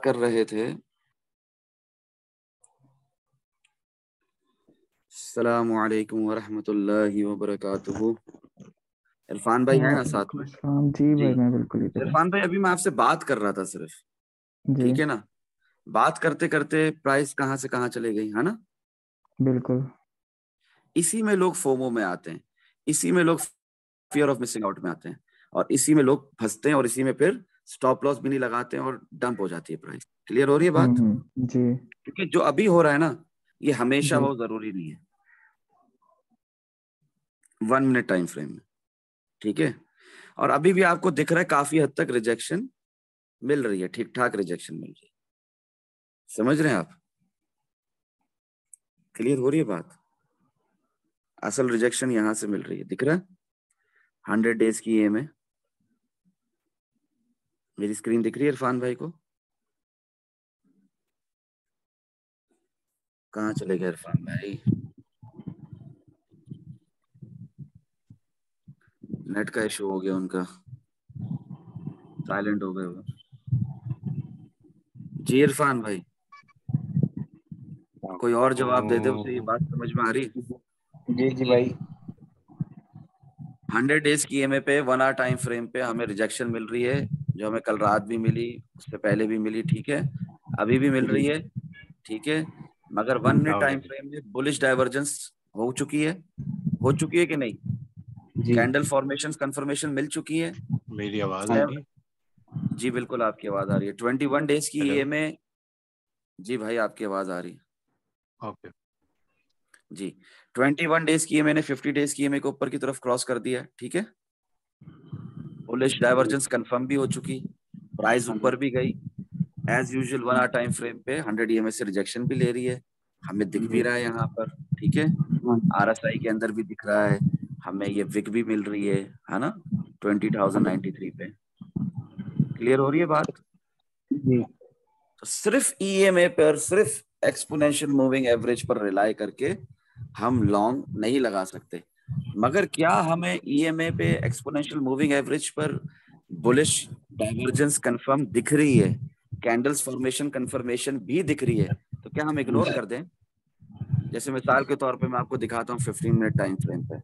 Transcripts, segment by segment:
कर रहे थे। अस्सलामु अलैकुम वरहमतुल्लाहि वबरकातुहू। इरफान भाई है ना साथ में? जी जी भाई, मैं बिल्कुल इधर हूँ। इरफान भाई, अभी मैं आपसे बात कर रहा था सिर्फ। जी ठीक है ना? बात करते करते प्राइस कहाँ से कहाँ चले गई, है ना? बिल्कुल। इसी में लोग फोमो में आते हैं, इसी में लोग फियर ऑफ मिसिंग आउट में आते हैं, और इसी में लोग फंसते हैं, और इसी में फिर स्टॉप लॉस भी नहीं लगाते हैं और डंप हो जाती है प्राइस। क्लियर हो रही है बात? जी क्योंकि जो अभी हो रहा है ना, ये हमेशा जी हो जरूरी नहीं है। 1 मिनट टाइम फ्रेम में। ठीक है? और अभी भी आपको दिख रहा है काफी हद तक रिजेक्शन मिल रही है, ठीक ठाक रिजेक्शन मिल रही है। समझ रहे हैं आप? क्लियर हो रही है बात? असल रिजेक्शन यहां से मिल रही है, दिख रहा है? 100 डेज की EM है। मेरी स्क्रीन दिख रही है इरफान भाई को? कहाँ चले गए इरफान भाई? नेट का इशू हो गया उनका, साइलेंट हो गए वो। जी इरफान भाई, कोई और जवाब दे दे, उसे ये बात समझ में आ रही? जी जी भाई। 100 डेज की EMA पे 1 आवर टाइम फ्रेम पे हमें रिजेक्शन मिल रही है, जो हमें कल रात भी मिली, उससे पहले भी मिली, ठीक है, अभी भी मिल रही है, ठीक है। मगर 1 मिनट टाइम फ्रेम में बुलिश डाइवर्जेंस हो चुकी है कि नहीं? जी कैंडल फॉर्मेशन कंफर्मेशन मिल चुकी है। मेरी आवाज आ सेव- रही है? जी बिल्कुल आपकी आवाज आ रही है। 21 डेज की हेलो। EMA। जी भाई आपकी आवाज आ रही है। ओके। जी 21 डेज की EMA ने 50 डेज की EMA को ऊपर की तरफ क्रॉस कर दिया, ठीक है। बुलिश डाइवर्जेंस कंफर्म भी हो चुकी, प्राइस ऊपर भी गई। As usual 1 hour time frame पे 100 EMA से रिजेक्शन भी ले रही है, हमें दिख भी रहा है यहाँ पर, ठीक है। RSI के अंदर भी दिख रहा है हमें, ये विक भी मिल रही है ना, 20,093 पे। क्लियर हो रही है बात? जी तो सिर्फ EMA पर, सिर्फ एक्सपोनेंशियल मूविंग एवरेज पर रिलाई करके हम लॉन्ग नहीं लगा सकते। मगर क्या हमें EMA पे एक्सपोनेंशियल मूविंग एवरेज पर बुलिश डाइवर्जेंस कंफर्म दिख रही है, कैंडल्स फॉर्मेशन कंफर्मेशन भी दिख रही है, तो क्या हम इग्नोर कर दें? जैसे मिसाल के तौर पे मैं आपको दिखाता हूँ 15 मिनट टाइम फ्रेम पे,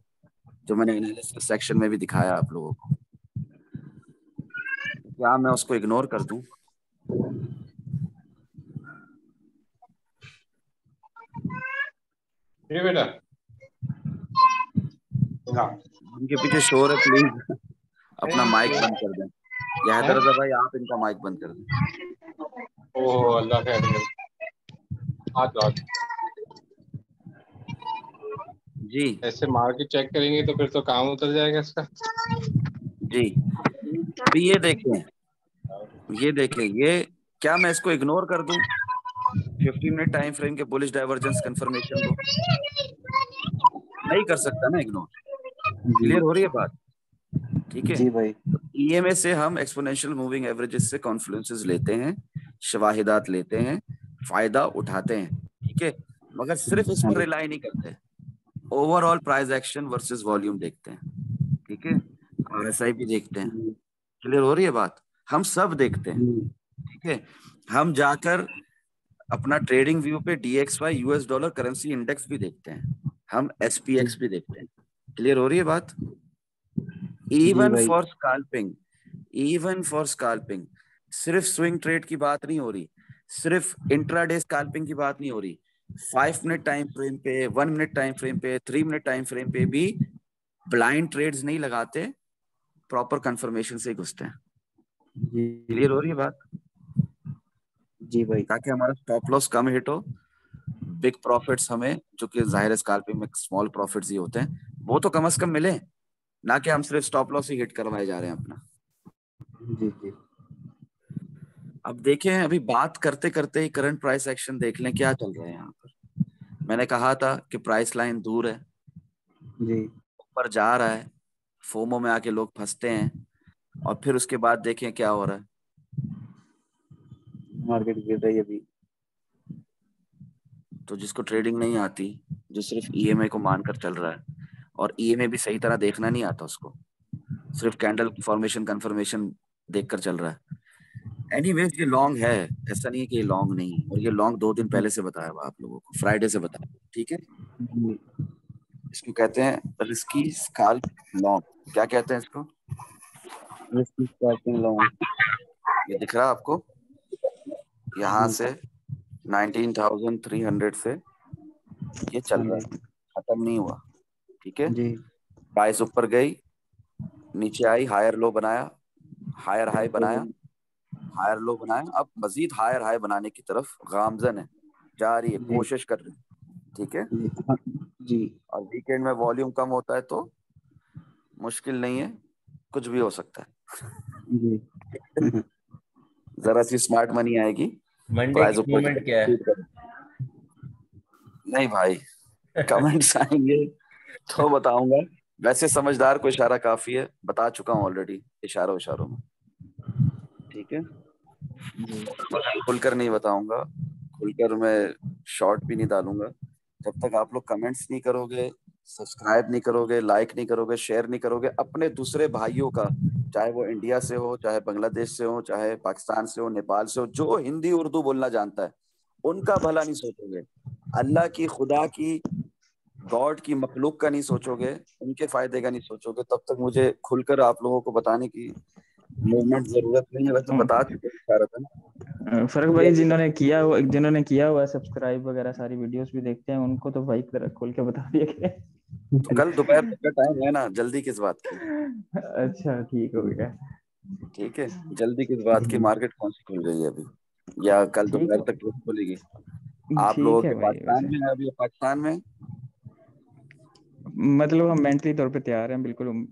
जो मैंने एनालिसिस सेक्शन में भी दिखाया आप लोगों को। तो क्या मैं उसको इग्नोर कर दूं? ये बेटा। हाँ। उनके पीछे शोर है, प्लीज अपना माइक बंद कर दें। या हैदर रजा भाई, आप इनका माइक बंद कर दें। ओह अल्लाह खैर करे। हाथ हाथ जी ऐसे मार के चेक करेंगे तो फिर तो काम उतर जाएगा इसका। जी अभी ये देखें ये, क्या मैं इसको इग्नोर कर दूं 15 मिनट टाइम फ्रेम के बुलिश डाइवर्जेंस कंफर्मेशन को? नहीं कर सकता ना इग्नोर। जी क्लियर हो रही है बात? ठीक है। जी भाई। तो EMA से हम एक्सपोनेंशियल मूविंग एवरेजेस से कॉन्फ्लुएंसेस लेते हैं, शवाहिदात लेते हैं, फायदा उठाते हैं, ठीक है। मगर सिर्फ इस हाँ पर जी। रिलाई नहीं करते, overall price action versus volume देखते हैं, ठीक है। RSI भी देखते हैं। क्लियर हो रही है बात? हम सब देखते हैं, जी ठीक है। हम जाकर अपना ट्रेडिंग व्यू पे DXY US dollar currency index भी देखते हैं, हम SPX भी देखते हैं। क्लियर हो रही है बात? जी इवन भाई। For scalping, even for scalping, सिर्फ स्विंग ट्रेड की बात नहीं हो रही, सिर्फ इंट्राडे स्काल्पिंग की बात नहीं हो रही, 5 मिनट टाइम फ्रेम पे, 1 मिनट टाइम फ्रेम पे, 3 मिनट टाइम फ्रेम पे भी ब्लाइंड ट्रेड्स नहीं लगाते, प्रॉपर कंफर्मेशन से ही घुसते हैं। जी क्लियर हो रही है बात? जी भाई। ताकि हमारा स्टॉप लॉस कम हिट हो, बिग प्रॉफिट्स हमें, जो कि जाहिर है स्कैल्पिंग में स्मॉल प्रॉफिट्स ही होते हैं, वो तो कम से कम मिले, ना कि हम सिर्फ स्टॉप लॉस ही हिट करवाए जा रहे हैं अपना। जी जी अब देखें, अभी बात करते करते ही करंट प्राइस एक्शन देख लें क्या चल रहा है यहाँ पर। मैंने कहा था कि प्राइस लाइन दूर है, जी। ऊपर जा रहा है, फोमो में आके लोग फंसते हैं, और फिर उसके बाद देखें क्या हो रहा है। मार्केट गिर रही है अभी। तो जिसको ट्रेडिंग नहीं आती, जो सिर्फ EMA को मानकर चल रहा है, और EMA भी सही तरह देखना नहीं आता उसको, सिर्फ कैंडल फॉर्मेशन कंफर्मेशन देखकर चल रहा है, एनीवेज ये लॉन्ग है, ऐसा नहीं है कि ये लॉन्ग नहीं है, और ये लॉन्ग 2 दिन पहले से बताया हुआ आप लोगों को, फ्राइडे से बताया, ठीक है। जी इसको कहते हैं रिस्की स्काल्प लॉन्ग। क्या कहते हैं इसको? Risk starting long. ये दिख रहा है आपको, यहाँ जी से 19,300 से ये चल हाँ रहा जी है, खत्म नहीं हुआ, ठीक है। जी प्राइस ऊपर गई, नीचे आई, हायर लो बनाया, हायर हाई बनाया, हायर लो बनाया, अब मजीद हायर हाई बनाने की तरफ गामजन है, जा रही है, जी कोशिश कर रही है, ठीक है। जी हाँ, जी और वीकेंड में वॉल्यूम कम होता है तो मुश्किल नहीं है, कुछ भी हो सकता जी है। जरा सी स्मार्ट मनी आएगी, मंडे प्राइस की ऊपर मूवमेंट क्या है? जाएगी। नहीं भाई, कमेंट्स आएंगे तो बताऊंगा। वैसे समझदार को इशारा काफी है, बता चुका हूँ ऑलरेडी इशारों इशारों में, ठीक है। जी खुलकर नहीं बताऊंगा, खुलकर मैं शॉर्ट भी नहीं डालूंगा जब तक आप लोग कमेंट्स नहीं करोगे, सब्सक्राइब नहीं करोगे, लाइक नहीं करोगे, शेयर नहीं करोगे अपने दूसरे भाइयों का, चाहे वो इंडिया से हो, चाहे बांग्लादेश से हो, चाहे पाकिस्तान से हो, नेपाल से हो, जो हिंदी उर्दू बोलना जानता है, उनका भला नहीं सोचोगे, अल्लाह की, खुदा की, गॉड की, मखलूक का नहीं सोचोगे, उनके फायदे का नहीं सोचोगे, तब तक मुझे खुलकर आप लोगों को बताने की मूवमेंट जरूरत नहीं है। वैसे बता चुके हैं सारा था ना। फर्क भाई, जिन्होंने किया हुआ सब्सक्राइब वगैरह सारी वीडियोस भी देखते हैं, उनको तो भाई खोल के बता दिया गया तो कल दोपहर तक का टाइम है ना, जल्दी किस बात की? है। अच्छा ठीक हो गया। ठीक है, जल्दी किस बात की? मार्केट कौन सी खुल गई है अभी, या कल ठीक दोपहर तक कैसे खुलेगी? है, आप लोगों ठीक है के भाई। पाकिस्तान वैसे में है अभी, पाकिस्तान में? मतलब हम मेंटली तौर पे तैयार हैं बिल्कुल।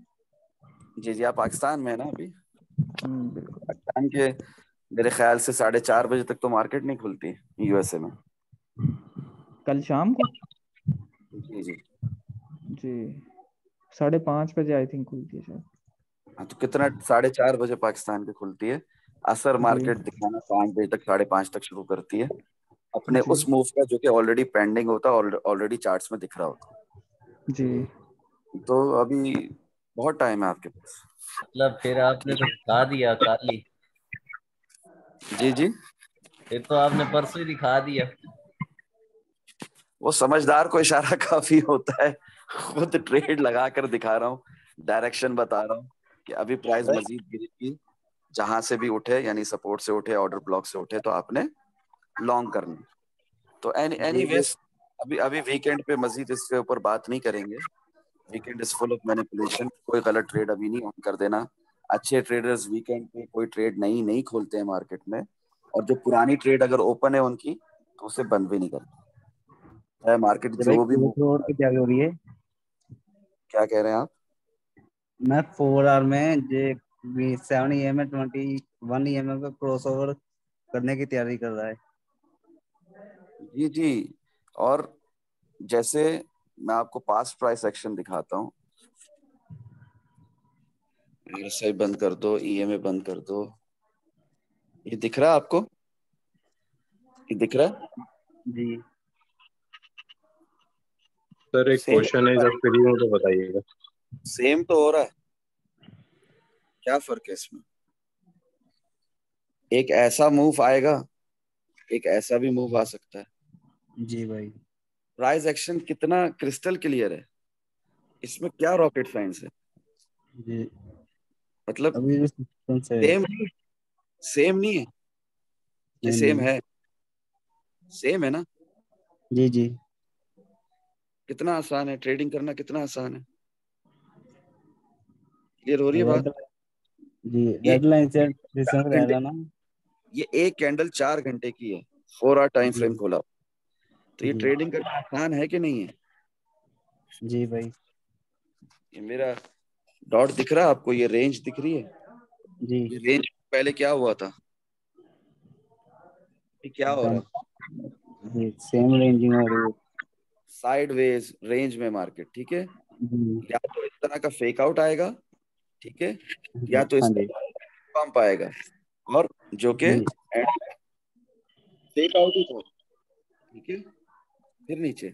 जी जी, आप पाकिस्तान में है ना अभी? बिल्कुल। पाकिस्तान के मेरे ख्याल से 4:30 बजे तक तो मार्केट नहीं खुलती यूएसए में। कल शाम को। जी जी। जी 5:30 बजे आई थिंक खुलती है शायद। हाँ, तो कितना, 4:30 बजे पाकिस्तान की खुलती है। असर जी मार्केट दिखाना 5 बजे तक, 5:30 तक शुरू करती है अपने जी उस मूव का जो कि ऑलरेडी पेंडिंग होता है, ऑलरेडी चार्ट्स में दिख रहा होता जी। है। तो अभी बहुत टाइम है आपके पास। मतलब फिर आपने तो दिखा दिया काली। जी जी। फिर तो आपने परसों ही दिखा दिया। वो समझदार को इशारा काफी होता है, खुद ट्रेड लगा कर दिखा रहा हूँ, डायरेक्शन बता रहा हूँ कि अभी प्राइस मजीद गिरेगी, जहां से भी उठे, यानी सपोर्ट से उठे, ऑर्डर ब्लॉक से उठे, तो आपने लॉन्ग करना। तो जी वो एनीवेज अभी अभी वीकेंड पे मजीद इसके ऊपर बात नहीं करेंगे। Weekend is full of manipulation, कोई गलत ट्रेड अभी नहीं ऑन कर देना। अच्छे ट्रेडर्स वीकेंड पे कोई ट्रेड नहीं नहीं खोलते हैं मार्केट में, और जो पुरानी ट्रेड अगर ओपन है उनकी, तो उसे बंद भी नहीं करते, चाहे मार्केट भाई जो भी कोर्स move। रोड की तैयारी हो रही है। क्या कह रहे हैं आप? मैं 4 आवर में जे 7 EM में 21 EM का क्रॉस ओवर करने की तैयारी कर रहा है। जी जी। और जैसे मैं आपको पास्ट प्राइस एक्शन दिखाता हूँ, RSI बंद कर दो, EMA बंद कर दो, ये दिख रहा है आपको? ये दिख रहा है? जी सर एक सेम क्वेश्चन है, जब फ्री हो तो बताइएगा। सेम तो हो रहा है, क्या फर्क है इसमें? एक ऐसा मूव आएगा, एक ऐसा भी मूव आ सकता है। जी भाई। प्राइस एक्शन कितना क्रिस्टल क्लियर है, इसमें क्या रॉकेट साइंस है? जी मतलब अभी भी सिस्टम से है। सेम नहीं, सेम नहीं है, ये नहीं सेम नहीं। है, सेम है ना। जी जी कितना आसान है ट्रेडिंग करना, कितना आसान है, क्लियर हो रही है बात? रेड जी ये रेड लाइन से चार डिस्टेंस घंटे रहेगा ना। ये एक कैंडल 4 घंटे की है, 4 आवर टाइम जी फ्रेम खोला, तो ये जी ट्रेडिंग करना आसान है कि नहीं है? जी भाई। ये मेरा डॉट दिख रहा है आपको, ये रेंज दिख रही है, जी ये रेंज पहले क्या हुआ था, ये क्या हो रहा है? जी सेम रेंजिंग हो रही है। साइडवेज रेंज में मार्केट, ठीक है। जी या तो इस तरह का फेक आउट आएगा, ठीक है, जी या तो हाँ इस जी तरह का पंप आएगा, और जो कि जी फेक आउट ही था, ठीक है, फिर नीचे।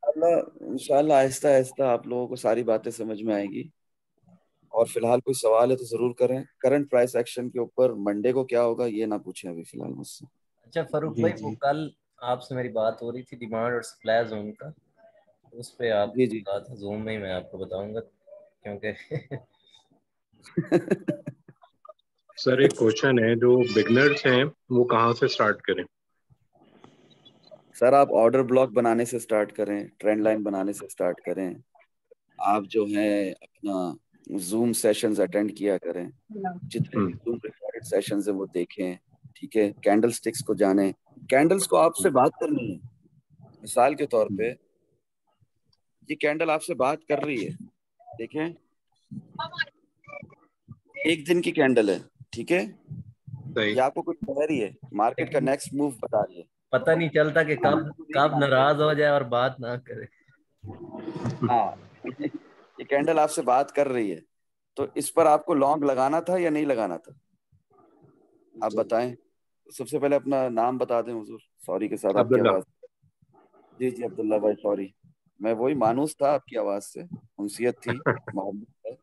अल्लाह इंशाल्लाह आहिस्ता आहिस्ता आप लोगों को सारी बातें समझ में आएगी, और फिलहाल कोई सवाल है तो जरूर करें। करंट प्राइस एक्शन के ऊपर मंडे को क्या होगा ये ना पूछें अभी फिलहाल मुझसे। अच्छा फारूक जी भाई, वो जी कल आपसे मेरी बात हो रही थी डिमांड और सप्लाई जोन का, उस पे आप जी जी। कहा था जूम में ही मैं आपको बताऊंगा, क्योंकि सर एक क्वेश्चन है, जो बिगनर्स हैं वो कहाँ से स्टार्ट करें? सर आप ऑर्डर ब्लॉक बनाने से स्टार्ट करें, ट्रेंड लाइन बनाने से स्टार्ट करें। आप जो है अपना जूम सेशंस अटेंड किया करें, जितने भी हम्म जूम रिकॉर्डेड सेशंस है वो देखें। ठीक है, कैंडल स्टिक्स को जाने। कैंडल्स को आपसे बात करनी है। मिसाल के तौर पे ये कैंडल आपसे बात कर रही है, देखें, एक दिन की कैंडल है। ठीक है, सही। ये आपको कुछ कह रही है, मार्केट का लेकिन नेक्स्ट मूव बता रही है। पता नहीं चलता कि हम कब तो नहीं कब जानते। नाराज हो जाए और बात ना करे। हाँ ये कैंडल आपसे बात कर रही है, तो इस पर आपको लॉन्ग लगाना था या नहीं लगाना था, आप बताएं। सबसे पहले अपना नाम बता दें हुजूर, सॉरी के साथ आपकी अब्दुल्ला। आवाज। जी जी अब्दुल्ला भाई, सॉरी। मैं वही मानूस था आपकी आवाज से, उनसियत थी, मोहब्बत है,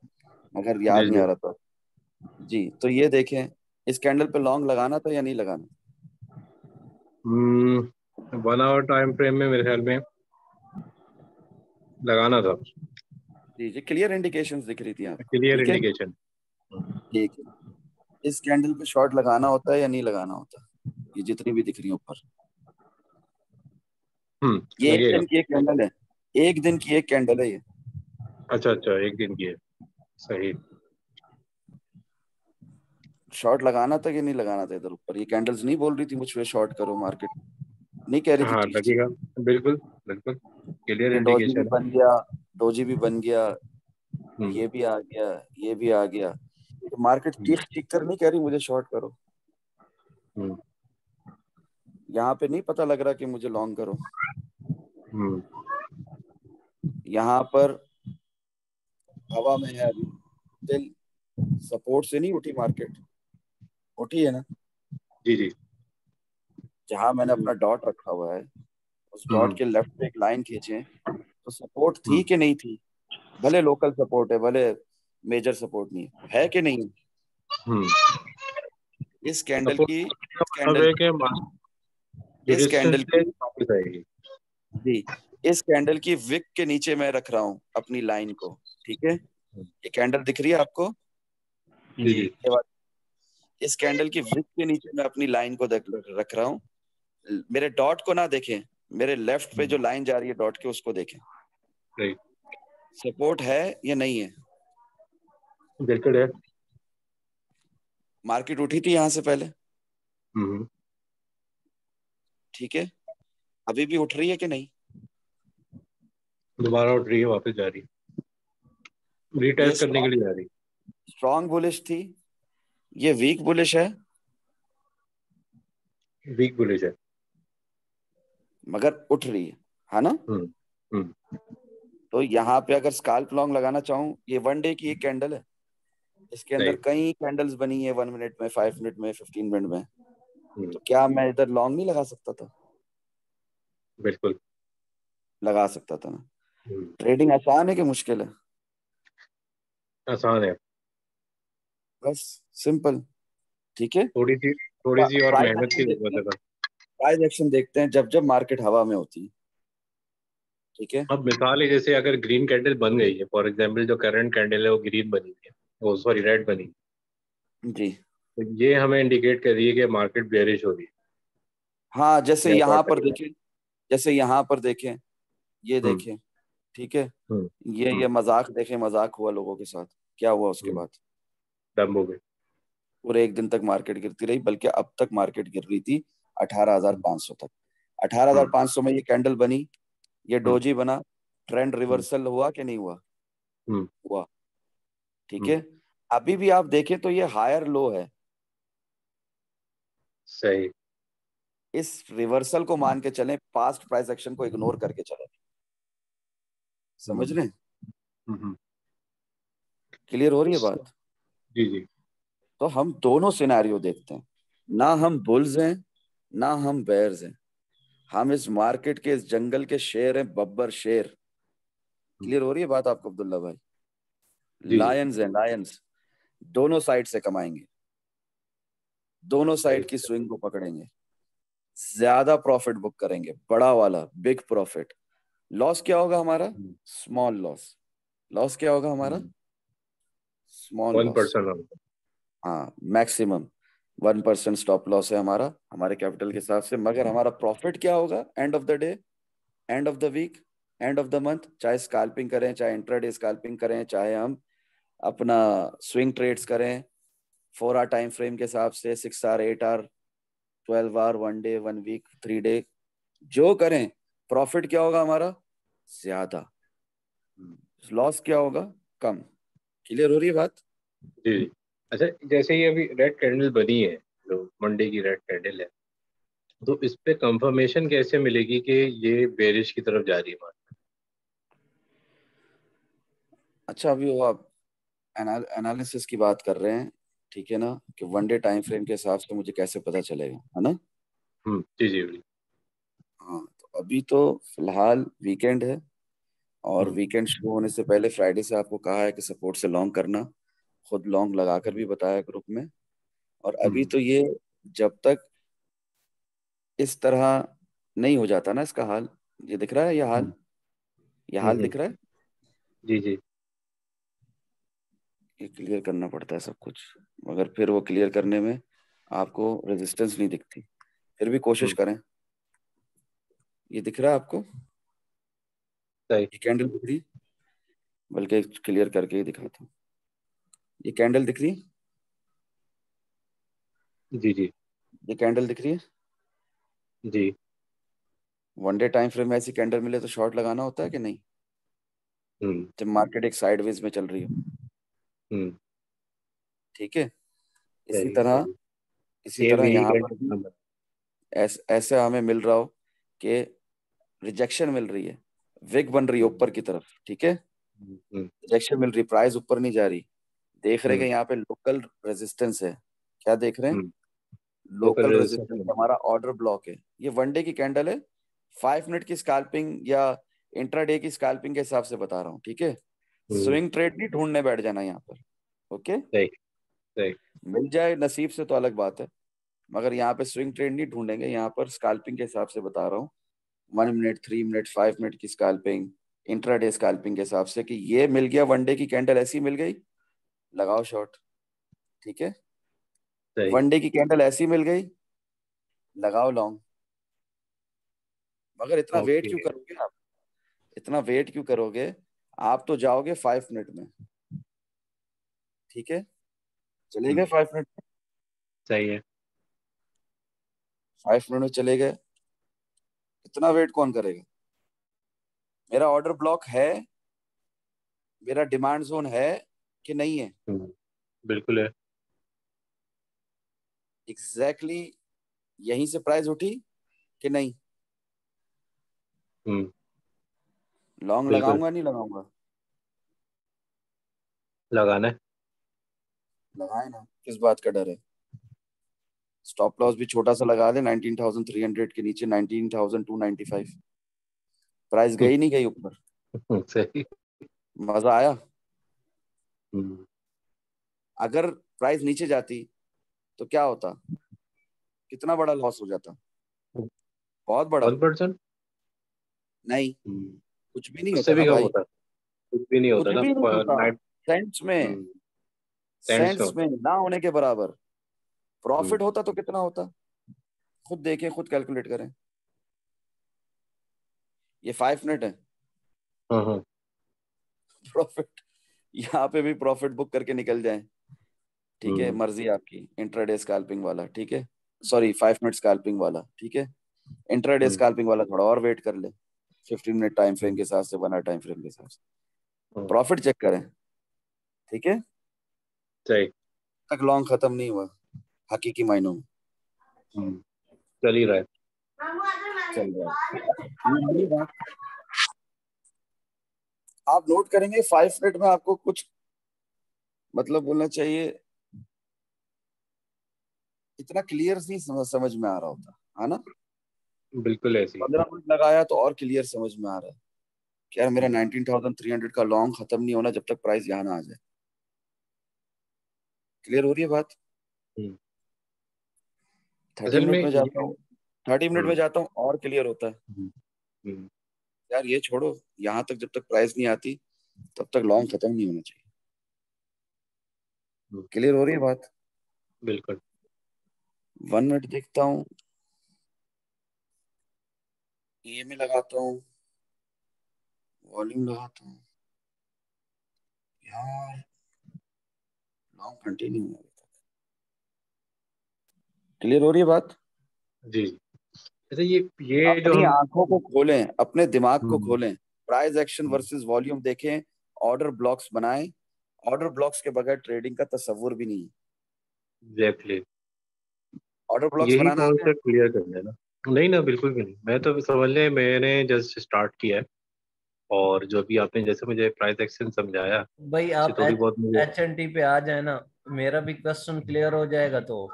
मगर याद जी नहीं जी। आ रहा था। जी तो ये देखें, इस कैंडल पे लॉन्ग लगाना था या नहीं लगाना। 1 आवर टाइम फ्रेम में मेरे ख्याल में लगाना था। जी जी, क्लियर इंडिकेशंस दिख रही थी आपको, क्लियर ठीक है। इंडिकेशन। ठीक है, इस कैंडल पे शॉर्ट लगाना होता है या नहीं लगाना होता, ये जितनी भी दिख रही है ऊपर। ये एक लगेगा। दिन की एक कैंडल है, एक दिन की एक कैंडल है ये। अच्छा अच्छा, एक दिन की है। सही। शॉर्ट लगाना था कि नहीं लगाना था इधर ऊपर। ये कैंडल्स नहीं बोल रही थी मुझ पे शॉर्ट करो, मार्केट नहीं कह रही थी हाँ ठीक लगेगा। चीज। बिल्कुल बिल्कुल। क्लियर ये डोजी भी इंडिकेशन है। बन गया, डोजी भी बन गया, हम्म ये भी आ गया, ये भी आ गया, तो मार्केट हम्म ठीक ठीक कर नहीं कह रही मुझे शॉर्ट करो। हम्म यहाँ पे नहीं पता लग रहा कि मुझे लॉन्ग करो। हम्म। यहाँ पर हवा में है अभी, स्टिल सपोर्ट से नहीं उठी मार्केट, उठी है ना। जी जी। जहां मैंने हम्म अपना डॉट रखा हुआ है, उस डॉट हम्म के लेफ्ट पे एक लाइन खींचे, तो सपोर्ट थी हम्म कि नहीं थी। भले लोकल सपोर्ट है, भले मेजर सपोर्ट नहीं है कि नहीं। हम्म। इस कैंडल सपोर्ट की, का इस मतलब कैंडल है कि जो इस कैंडल डिस्टेंस है की वापस आएगी। जी, इस कैंडल की विक के नीचे मैं रख रहा हूँ अपनी लाइन को। ठीक है, ये कैंडल दिख रही है आपको, जी जी। ये वाली। इस कैंडल की विक के नीचे मैं अपनी लाइन को रख रहा हूँ। मेरे डॉट को ना देखें, मेरे लेफ्ट पे जो लाइन जा रही है डॉट के, उसको देखें। राइट। सपोर्ट है या नहीं है। बिल्कुल है। मार्केट उठी थी यहाँ से पहले, हम्म। ठीक है, अभी भी उठ रही है कि नहीं। दोबारा उठ रही है, वापस जा रही है, ये रीटेस्ट करने के लिए जा रही स्ट्रॉन्ग बुलिश थी, ये वीक बुलिश है, है। वीक बुलिश है। मगर उठ रही है ना। हम्म हम्म। तो यहाँ पे अगर स्काल्प लॉन्ग लगाना चाहूँ, ये वन डे की एक कैंडल है, इसके अंदर सही। कई कैंडल्स बनी है, 1 मिनट में, 5 मिनट में, 15 मिनट में। हम्म। तो क्या मैं इधर लॉन्ग नहीं लगा सकता था। बिल्कुल। लगा सकता था ना। हम्म। ट्रेडिंग आसान है कि मुश्किल है। आसान है। बस सिंपल। ठीक है, थोड़ी सी और प्राइस मेहनत एक्शन की देखते जरूरत हैं, है बस। प्राइस एक्शन देखते हैं जब जब मार्केट हवा में होती है। ठीक है अब मिसाल है, जैसे अगर ग्रीन कैंडल बन गई है, फॉर एग्जांपल जो करंट कैंडल है वो ग्रीन बनी है, वो सॉरी रेड बनी है, जी। तो ये हमें इंडिकेट कर रही है कि मार्केट बेयरिश हो रही हाँ जैसे है या यहाँ शॉर्ट पर टाइम है। देखें, जैसे यहाँ पर देखें, ये हम्म देखें। ठीक है, हम्म ये मजाक देखें, मजाक हुआ लोगों के साथ, क्या हुआ उसके हम्म। बाद। डंब हो गए। पूरे एक दिन तक मार्केट गिरती रही, बल्कि अब तक मार्केट गिर रही थी 18,500 तक। हम्म 18,500 में ये कैंडल बनी, ये हम्म डोजी बना, ट्रेंड हम्म रिवर्सल हुआ कि नहीं हुआ। हम्म हुआ। ठीक हम्म। है, अभी भी आप देखें तो ये हायर लो है। सही। इस रिवर्सल को मान के चलें, पास्ट प्राइस एक्शन को इग्नोर करके चलें। समझ हम्म रहे हैं, हम्म। क्लियर हो रही है बात। जी जी। तो हम दोनों सिनेरियो देखते हैं, ना हम बुल्स हैं ना हम बेयर्स हैं, हम इस मार्केट के, इस जंगल के शेर हैं, बब्बर शेर। हम्म। क्लियर हो रही है बात आपको अब्दुल्ला भाई। जी। लायंस है, लायंस दोनों साइड से कमाएंगे, दोनों साइड की स्विंग को पकड़ेंगे, ज्यादा प्रॉफिट बुक करेंगे, बड़ा वाला बिग प्रॉफिट। लॉस क्या होगा हमारा? Small loss. लॉस क्या होगा हमारा? Small loss. 1%। हाँ, मैक्सिमम 1% स्टॉप लॉस है हमारा, हमारे कैपिटल के हिसाब से। मगर हमारा प्रॉफिट क्या होगा end of the day, end of the week, end of the month? चाहे स्कैल्पिंग करें, चाहे इंट्राडे स्कैल्पिंग करें, चाहे हम अपना स्विंग ट्रेड्स करें 4 आवर टाइम फ्रेम के हिसाब से, 6 hour, 8 hour, 12 hour, 1 day, 1 week, 3 day, जो करें, प्रॉफिट क्या होगा हमारा? ज्यादा। लॉस क्या होगा? कम। क्लियर हो रही है बात? जी जी। अच्छा, जैसे ये अभी रेड कैंडल बनी है, जो मंडे की रेड कैंडल है, तो इस पे कंफर्मेशन कैसे मिलेगी कि ये बेरिश की तरफ जा रही है मार्केट? अच्छा, अभी वो आप एनालिसिस की बात कर रहे हैं, ठीक है ना, कि 1 डे टाइम फ्रेम के हिसाब से मुझे कैसे पता चलेगा, है ना? जी जी जी। हाँ, तो अभी तो फिलहाल वीकेंड है, और हम्म वीकेंड शुरू होने से पहले फ्राइडे से आपको कहा है कि सपोर्ट से लॉन्ग करना, खुद लॉन्ग लगाकर भी बताया ग्रुप में। और अभी हम्म तो ये, जब तक इस तरह नहीं हो जाता ना, इसका हाल, ये दिख रहा है, ये हाल, हम्म ये हाल हम्म, दिख रहा है, जी जी। ये क्लियर करना पड़ता है सब कुछ, मगर फिर वो क्लियर करने में आपको रेजिस्टेंस नहीं दिखती, फिर भी कोशिश हम्म, करें। ये दिख रहा है आपको? सही। ये कैंडल दिख रही है? बल्कि क्लियर करके ही दिखाता हूँ। ये कैंडल दिख रही है? जी जी ये कैंडल दिख रही है? जी। 1 डे टाइम फ्रेम में ऐसी कैंडल मिले तो शॉर्ट लगाना होता है कि नहीं, हम्म जब मार्केट एक साइडवेज में चल रही हो, हम्म, ठीक है? इसी सही तरह, सही। इसी ये तरह वीक यहाँ पर भी एंड। ऐसे हमें मिल रहा हो कि रिजेक्शन मिल रही है, विग बन रही है ऊपर की तरफ, ठीक है, हम्म रिजेक्शन मिल रही, प्राइस ऊपर नहीं जा रही, देख रहे हैं हम्म कि यहाँ पे लोकल रेजिस्टेंस है। क्या देख रहे हैं? हम्म, लोकल लोकल रेजिस्टेंस, रेजिस्टेंस। हमारा ऑर्डर ब्लॉक है। ये 1 डे की कैंडल है, 5 मिनट की स्कैल्पिंग या इंट्राडे की स्कैल्पिंग के हिसाब से बता रहा हूँ, ठीक है? स्विंग ट्रेड नहीं ढूंढने बैठ जाना यहाँ पर, ओके? सही सही। मिल जाए नसीब से तो अलग बात है, मगर यहाँ पे स्विंग ट्रेड नहीं ढूंढेंगे, यहाँ पर स्कैल्पिंग के हिसाब से बता रहा हूँ। 1 मिनट, 3 मिनट, 5 मिनट की स्कैल्पिंग, इंट्राडे स्कैल्पिंग के हिसाब से, कि ये मिल गया 1 डे की कैंडल, ऐसी मिल गई, लगाओ शॉर्ट, ठीक है? सही। 1 डे की कैंडल ऐसी मिल गई, लगाओ लॉन्ग। मगर इतना वेट ओके। क्यों करोगे आप? इतना वेट क्यों करोगे? आप तो जाओगे 5 मिनट में, ठीक है, चले गए 5 मिनट, सही है। 5 मिनट में चले गए, इतना वेट कौन करेगा? मेरा ऑर्डर ब्लॉक है, मेरा डिमांड जोन है कि नहीं है? बिल्कुल है। एग्जैक्टली exactly, यहीं से प्राइस उठी कि नहीं? हम्म लॉन्ग बिल्कुल। लगाऊंगा नहीं लगाऊंगा? लगाना है। लगाए ना, किस बात का डर है? स्टॉप लॉस भी छोटा सा लगा दे 19,300 के नीचे, 19,295, प्राइस गई नहीं गई ऊपर, सही। मजा आया? हम्म, अगर प्राइस नीचे जाती तो क्या होता? कितना बड़ा लॉस हो जाता? बहुत बड़ा। 1%। नहीं, कुछ भी नहीं उससे होता ना भी कम भाई, होता है। कुछ भी नहीं कुछ होता ना। भी नहीं होता। नाइट। सेंट्स में, सेंट्स में सेंट्स होता में ना होने के बराबर। है। प्रॉफिट होता तो कितना होता? खुद देखें, खुद कैलकुलेट करें। ये 5 मिनट है, हाँ। प्रॉफिट, यहाँ पे भी प्रॉफिट बुक करके निकल जाए, ठीक है, हम्म मर्जी आपकी। इंट्राडे स्कैल्पिंग वाला, ठीक है, सॉरी 5 मिनट स्कैल्पिंग वाला, ठीक है, इंट्राडे हम्म स्कैल्पिंग वाला थोड़ा और वेट कर ले, 15 मिनट टाइम फ्रेम हम्म, के हिसाब से, 1 आवर टाइम फ्रेम के हिसाब से हम्म, प्रॉफिट चेक करें, ठीक है? सही। तक लॉन्ग खत्म नहीं हुआ हकीकी मायनों में, हम्म, चल ही रहा है। चल रहा है। ये बात आप नोट करेंगे, 5 मिनट में आपको कुछ मतलब बोलना चाहिए, इतना क्लियर नहीं समझ में आ रहा होता, है ना? बिल्कुल ऐसी। 15 मिनट लगाया तो और क्लियर समझ में आ रहा है कि यार मेरा हम्म 19,300 का लॉन्ग खत्म नहीं होना जब तक प्राइस यहाँ ना आ जाए। क्लियर हो रही है बात? हम्म। 30 असल में मिनट में जाता ये हूँ, 30 मिनट में जाता हूँ और क्लियर होता है। हम्म, हम्म, यार ये छोड़ो, यहाँ तक जब तक प्राइस नहीं आती तब तक लॉन्ग खत्म नहीं होना चाहिए। हम्म, क्लियर हो रही है बात? बिल्कुल। 1 मिनट देखता हूँ, ईएमए लगाता हूँ, वॉल्यूम लगाता हूँ। यार लॉन्ग कंटिन्यू है। क्लियर हो रही है बात? जी। अच्छा ये जो अपनी हम आंखों को खोलें, अपने दिमाग को हम्म, खोलें, प्राइस एक्शन हम्म, वर्सेस वॉल्यूम देखें, ऑर्डर ब्लॉक्स बनाएं। ऑर्डर ब्लॉक्स के बगैर ट्रेडिंग का तस्वुर भी नहीं है। एग्जैक्टली ऑर्डर ब्लॉक्स यही बनाना आता है? कॉन्सेप्ट क्लियर कर देना। नहीं ना, बिल्कुल भी नहीं। मैं तो समझ लें मैंने जस्ट स्टार्ट किया है, और जो भी आपने जैसे मुझे प्राइस एक्शन समझाया, भाई इससे आप थोड़ी एच बहुत मुझे एच एन टी पे आ जाए ना, मेरा भी क्वेश्चन क्लियर हो जाएगा, तो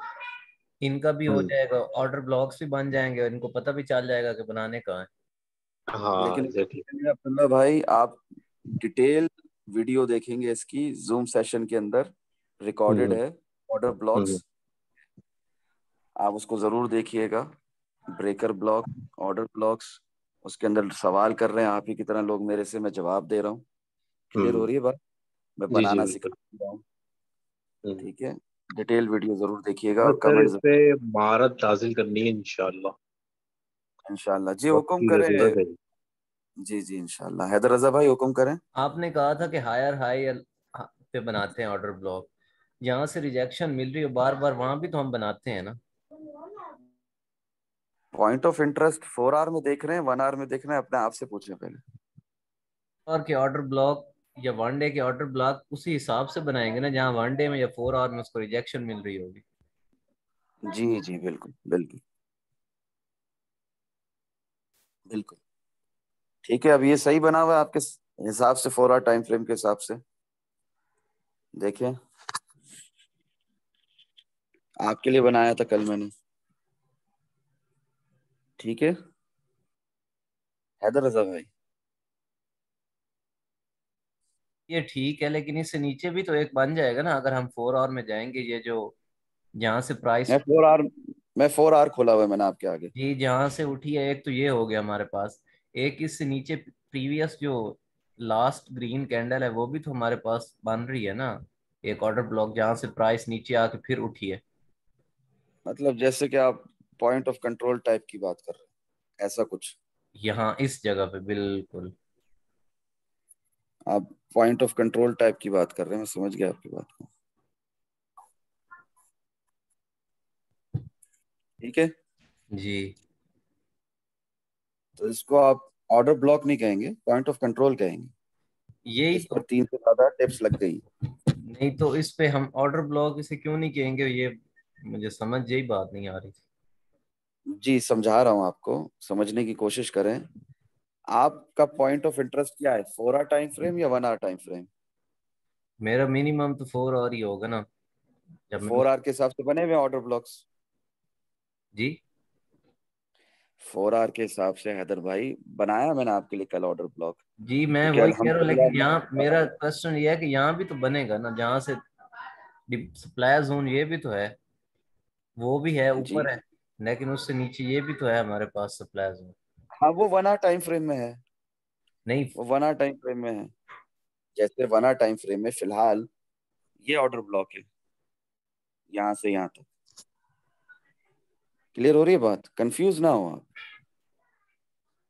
इनका भी हो हम्म, जाएगा, ऑर्डर ब्लॉक्स भी बन जाएंगे और इनको पता भी चल जाएगा कि बनाने कहाँ है। हाँ लेकिन एग्जैक्टली। अब्दुल्ला भाई, आप डिटेल वीडियो देखेंगे इसकी जूम सेशन के अंदर, रिकॉर्डेड हम्म, है ऑर्डर हम्म, ब्लॉक्स, आप उसको जरूर देखिएगा। ब्रेकर ब्लॉक, ऑर्डर ब्लॉक्स, उसके अंदर सवाल कर रहे हैं आप ही की तरह लोग मेरे से, मैं जवाब दे रहा हूँ। क्लियर हो हम्म, रही है बात? मैं जी जी बनाना सिखा बिल्कुल। रहा हूँ। हम्म। ठीक है, डिटेल वीडियो जरूर देखिएगा बस और सर कमेंट इस पे महारत हासिल करनी है इंशाल्लाह। इंशाल्लाह जी वक्त हुक्म की करें। जरूरत है। जी जी इंशाल्लाह, हैदर रजा भाई हुक्म करें। आपने कहा था कि हायर हाई पे बनाते हैं ऑर्डर ब्लॉक, जहाँ से रिजेक्शन मिल रही हो बार बार, वहां भी तो हम बनाते हैं ना। पॉइंट ऑफ इंटरेस्ट 4 आवर में देख रहे हैं, 1 आवर में देख रहे हैं, अपने आप से पूछें पहले। और के ऑर्डर ब्लॉक या वन डे के ऑर्डर ब्लॉक उसी हिसाब से बनाएंगे ना, जहाँ वन डे में या 4 आवर में उसको रिजेक्शन मिल रही होगी। जी जी बिल्कुल बिल्कुल बिल्कुल। ठीक है, अब ये सही बना हुआ है आपके हिसाब से, 4 आवर टाइम फ्रेम के हिसाब से? देखें, आपके लिए बनाया था कल मैंने। ठीक है हैदर रजा भाई। ये ठीक है, लेकिन इससे नीचे भी तो एक बन जाएगा ना, अगर हम 4 आवर में जाएंगे, ये जो जहाँ से प्राइस, मैं 4 आवर, मैं 4 आवर खोला हुआ है मैंने आपके आगे। ये जहाँ से उठी है, एक तो ये हो गया हमारे पास, एक इससे नीचे प्रीवियस जो लास्ट ग्रीन कैंडल है वो भी तो हमारे पास बन रही है ना, एक ऑर्डर ब्लॉक जहाँ से प्राइस नीचे आके फिर उठी है। मतलब जैसे कि आप पॉइंट ऑफ कंट्रोल टाइप की बात कर रहे हैं, ऐसा कुछ? यहाँ इस जगह पे बिल्कुल। आप पॉइंट ऑफ कंट्रोल टाइप की बात कर रहे हैं, मैं समझ गया आपकी बात को। ठीक है, जी, तो इसको आप ऑर्डर ब्लॉक नहीं कहेंगे, पॉइंट ऑफ कंट्रोल कहेंगे। यही इस पर तो। 3 से ज्यादा टिप्स लग गई। नहीं तो इस पे हम ऑर्डर ब्लॉक इसे क्यों नहीं कहेंगे, ये मुझे समझ यही बात नहीं आ रही थी। जी समझा रहा हूँ आपको, समझने की कोशिश करें। आपका पॉइंट ऑफ इंटरेस्ट क्या है, 4 आवर टाइम फ्रेम या 1 आवर टाइम फ्रेम? मेरा मिनिमम तो 4 आवर ही होगा ना, तो जब मैं 4 आवर के हिसाब से बने हुए ऑर्डर ब्लॉक्स। जी। 4 आवर के हिसाब से हैदर भाई बनाया मैंने आपके लिए कल ऑर्डर ब्लॉक, जी मैं क्योंकि वही कह रहा हूँ, अल्हम्दुलिल्लाह लेकिन यहाँ मेरा क्वेश्चन ये है कि यहाँ भी तो बनेगा ना, जहाँ से सप्लाई जोन ये भी तो है, वो भी है जी ऊपर है, लेकिन उससे नीचे ये भी तो है हमारे पास सप्लाई जोन। हाँ, वो 1 आवर टाइम फ्रेम में है, नहीं, वो 1 आवर टाइम फ्रेम में है। जैसे 1 आवर टाइम फ्रेम में फिलहाल ये ऑर्डर ब्लॉक है, यहाँ से यहाँ तक। क्लियर हो रही है बात? कंफ्यूज ना हो आप,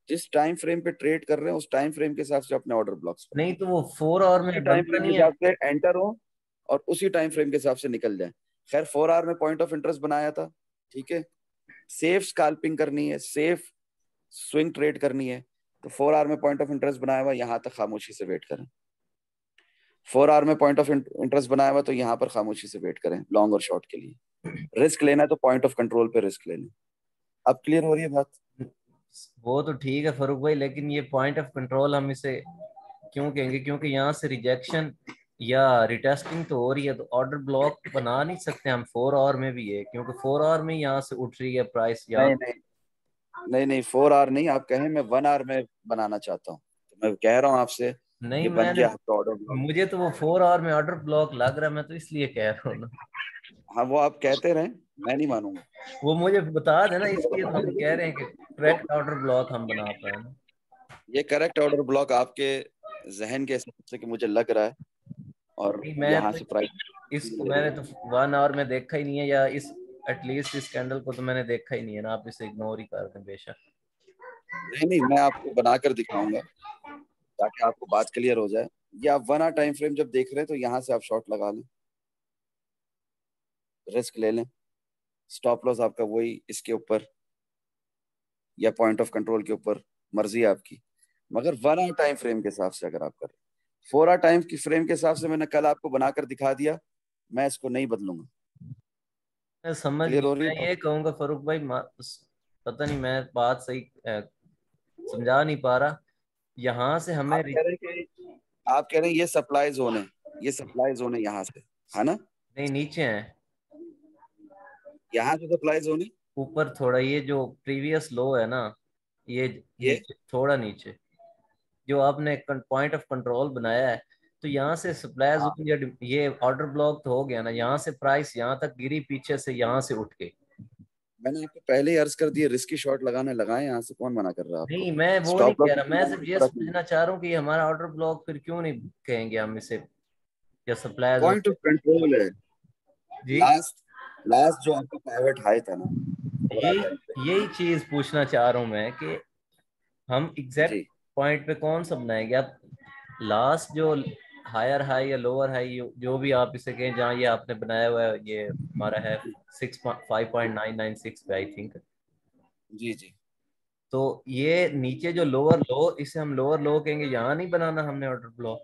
जिस टाइम फ्रेम पे ट्रेड कर रहे हैं उस टाइम फ्रेम के हिसाब से अपने ऑर्डर ब्लॉक्स नहीं बनाएं, तो वो 4 आवर उसी में टाइम बनता फ्रेम के नहीं है। हिसाब से एंटर हो और उसी टाइम फ्रेम के हिसाब से निकल जाए। खैर 4 आवर में पॉइंट ऑफ इंटरेस्ट बनाया था, ठीक है, सेफ स्कैल्पिंग करनी है, सेफ स्विंग ट्रेड करनी है, तो 4 आवर में पॉइंट ऑफ इंटरेस्ट बनाया हुआ, यहाँ तक खामोशी से वेट करें। 4 आवर में पॉइंट ऑफ इंटरेस्ट बनाया हुआ, तो यहाँ पर खामोशी से वेट करें लॉन्ग और शॉर्ट के लिए। रिस्क लेना है तो पॉइंट ऑफ कंट्रोल पे रिस्क ले लें। अब क्लियर हो रही है बात? वो तो ठीक है फरूक भाई, लेकिन ये पॉइंट ऑफ कंट्रोल हम इसे क्यों कहेंगे, क्योंकि यहाँ से रिजेक्शन या रिटेस्टिंग तो हो रही है, तो ऑर्डर ब्लॉक बना नहीं सकते हम 4 आवर में भी है, क्योंकि 4 आवर में यहाँ से उठ रही है प्राइस यहाँ। नहीं नहीं नहीं नहीं, 4 आवर नहीं, आप कहें मैं 1 आवर में बनाना चाहता हूँ, तो मैं कह रहा हूँ आपसे नहीं ये बन गया आपका ऑर्डर ब्लॉक। मुझे तो वो 4 आवर में ऑर्डर ब्लॉक लग रहा है, मैं तो इसलिए कह रहा हूँ ना। हाँ वो आप कहते रहे, मैं नहीं मानूंगा। वो मुझे बता देना, इसलिए तो हम कह रहे हैं कि करेक्ट ऑर्डर ब्लॉक हम बना पाए ना। ये करेक्ट ऑर्डर ब्लॉक आपके जहन के हिसाब से कि मुझे लग रहा है, और नहीं, मैं यहाँ तो से प्राइस इसको मैंने तो 1 आवर में देखा ही नहीं है, या इस एटलीस्ट इस कैंडल को तो मैंने देखा ही नहीं है ना, आप इसे इग्नोर ही कर दें बेशक। नहीं नहीं, मैं आपको बनाकर दिखाऊंगा ताकि आपको बात क्लियर हो जाए। या आप 1 आवर टाइम फ्रेम जब देख रहे हैं तो यहाँ से आप शॉर्ट लगा लें, रिस्क ले लें। स्टॉप लॉस आपका वही इसके ऊपर या पॉइंट ऑफ कंट्रोल के ऊपर, मर्जी है आपकी। मगर 1 आवर टाइम फ्रेम के हिसाब से अगर आप करें, 4 आवर टाइम की फ्रेम के हिसाब से मैंने कल आपको बनाकर दिखा दिया, मैं इसको नहीं बदलूंगा। मैं समझ क्लियर गया। हो रही मैं है? ये कहूंगा फारूक भाई, पता नहीं मैं बात सही समझा नहीं पा रहा। यहाँ से हमें आप कह रहे हैं कि आप कह रहे हैं ये सप्लाई जोन है, ये सप्लाई जोन है यहाँ से, है ना? नहीं, नीचे हैं, यहाँ से सप्लाई जोन है। ऊपर थोड़ा, ये जो प्रीवियस लो है ना, ये ये नीचे, थोड़ा नीचे, जो आपने पॉइंट ऑफ कंट्रोल बनाया है, तो यहाँ से सप्लाई हाँ, जोन या ये ऑर्डर ब्लॉक तो हो गया ना, यहाँ से प्राइस यहाँ तक गिरी, पीछे से यहाँ से उठ के। मैंने आपको पहले ही अर्ज कर दिया, रिस्की शॉट लगाने लगाए, यहाँ से कौन मना कर रहा है आपको? नहीं, मैं वो नहीं स्टॉप लॉस कह रहा, मैं लगाने सिर्फ में ये फर्क नहीं। समझना चाह रहा हूँ कि हमारा ऑर्डर ब्लॉक फिर क्यों नहीं कहेंगे हम इसे, या supply zone. Point of control है। जी, लास्ट लास्ट जो आपका पाइवट हाई था ना, यही यही चीज पूछना चाह रहा हूँ मैं कि हम एग्जैक्ट जी पॉइंट पे कौन सा बनाएंगे। आप लास्ट जो हायर हाई या लोअर हाई, जो भी आप इसे कहें, जहाँ ये आपने बनाया हुआ है, ये हमारा है 5.996 पे आई थिंक। जी जी। तो ये नीचे जो लोअर लो, इसे हम लोअर लो कहेंगे, यहाँ नहीं बनाना हमने ऑर्डर ब्लॉक।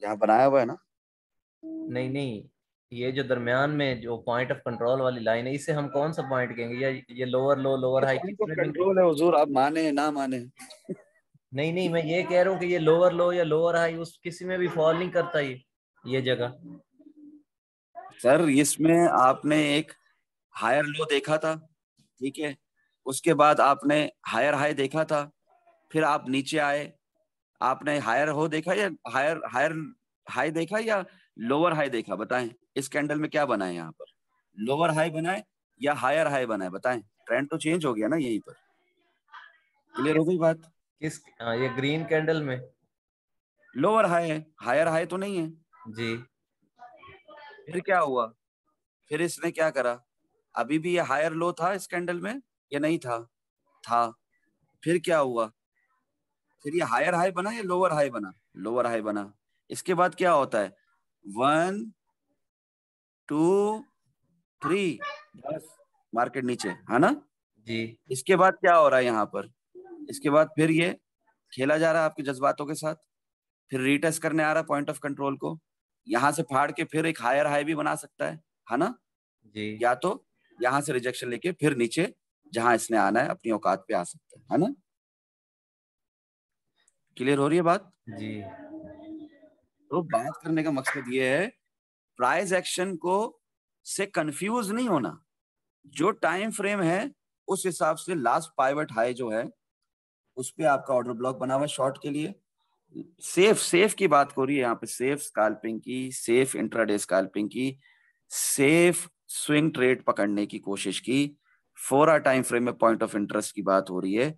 यहाँ बनाया हुआ है ना। नहीं नहीं, ये जो दरमियान में जो पॉइंट ऑफ कंट्रोल वाली लाइन है, इसे हम कौन सा पॉइंट कहेंगे, या ये लोअर लो लोअर ये हाई पॉइंट ऑफ किसी में भी? कंट्रोल है हुजूर, आप माने ना माने। नहीं नहीं, मैं ये कह रहा हूँ कि ये लोअर लो या लोअर हाई उस किसी में भी फॉल नहीं करता ये जगह। सर इसमें आपने एक हायर लो देखा था, ठीक है, उसके बाद आपने हायर हाई देखा था, फिर आप नीचे आए, आपने हायर हो देखा या हायर हायर हाई देखा या लोअर हाई देखा? बताएं इस कैंडल में क्या बना है यहाँ पर, लोअर हाई बना है या हायर हाई बना है? बताएं, ट्रेंड तो चेंज हो गया ना यहीं पर। क्लियर हो गई बात? ये ग्रीन कैंडल में। लोअर हाई है, हायर हाई तो नहीं है। जी, फिर क्या हुआ? फिर इसने क्या करा? अभी भी ये हायर लो था इस कैंडल में या नहीं था? था। फिर क्या हुआ? फिर ये हायर हाई बना या लोअर हाई बना? लोअर हाई बना। इसके बाद क्या होता है? 1 2 3, बस मार्केट नीचे, है ना? जी, इसके बाद क्या हो रहा है यहाँ पर? इसके बाद फिर ये खेला जा रहा है आपके जज्बातों के साथ, फिर रीटेस्ट करने आ रहा है पॉइंट ऑफ कंट्रोल को, यहाँ से फाड़ के फिर एक हायर हाई भी बना सकता है ना? जी, या तो यहाँ से रिजेक्शन लेके फिर नीचे जहां इसने आना है अपनी औकात पे आ सकता है ना? क्लियर हो रही है बात? जी। तो बात करने का मकसद ये है, प्राइस एक्शन को से कंफ्यूज नहीं होना। जो टाइम फ्रेम है उस हिसाब से लास्ट पाइवट हाई जो है उस पे आपका ऑर्डर ब्लॉक बना हुआ है शॉर्ट के लिए। सेफ की बात हो रही है यहाँ पे, सेफ स्कैल्पिंग की, सेफ इंट्राडे स्कैल्पिंग की, सेफ स्विंग ट्रेड पकड़ने की कोशिश की। 4 आवर टाइम फ्रेम में पॉइंट ऑफ इंटरेस्ट की बात हो रही है,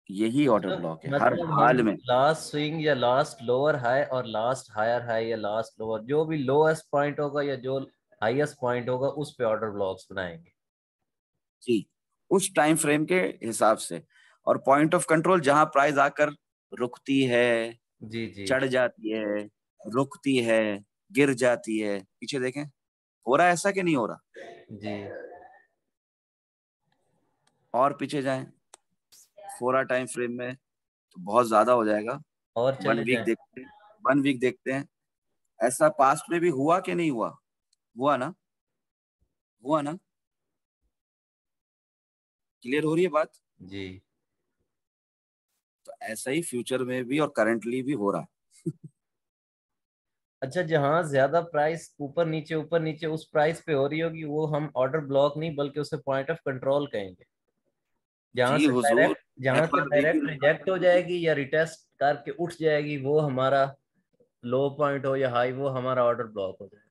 यही ऑर्डर ब्लॉक है हर मतलब हम हाल में। लास्ट स्विंग या लास्ट लोअर हाई और लास्ट हायर हाई या लास्ट लोअर, जो भी लोएस्ट पॉइंट होगा या जो हाईएस्ट पॉइंट होगा, उस पे ऑर्डर ब्लॉक्स बनाएंगे। जी, उस टाइम फ्रेम के हिसाब से। और पॉइंट ऑफ कंट्रोल जहां प्राइस आकर रुकती है, जी, जी, चढ़ जाती है, रुकती है, गिर जाती है, पीछे देखें हो रहा है ऐसा कि नहीं हो रहा? जी। और पीछे जाएं 4 आवर टाइम फ्रेम में तो बहुत ज्यादा हो जाएगा। और 1 चले वीक जाएं। देखते हैं, 1 वीक देखते हैं। ऐसा पास्ट में भी हुआ कि नहीं हुआ? हुआ ना? हुआ ना? क्लियर हो रही है बात? जी। तो ऐसा ही फ्यूचर में भी और करंटली भी हो रहा है। अच्छा, जहाँ ज्यादा प्राइस ऊपर नीचे उस प्राइस पे हो रही होगी, वो हम ऑर्डर ब्लॉक नहीं बल्कि उसे पॉइंट ऑफ कंट्रोल कहेंगे। जी हुजूर, जहाँ से FRB भी डायरेक्ट रिजेक्ट हो जाएगी या रिटेस्ट करके उठ जाएगी, वो हमारा लो पॉइंट हो या हाई, वो हमारा ऑर्डर ब्लॉक हो जाएगा।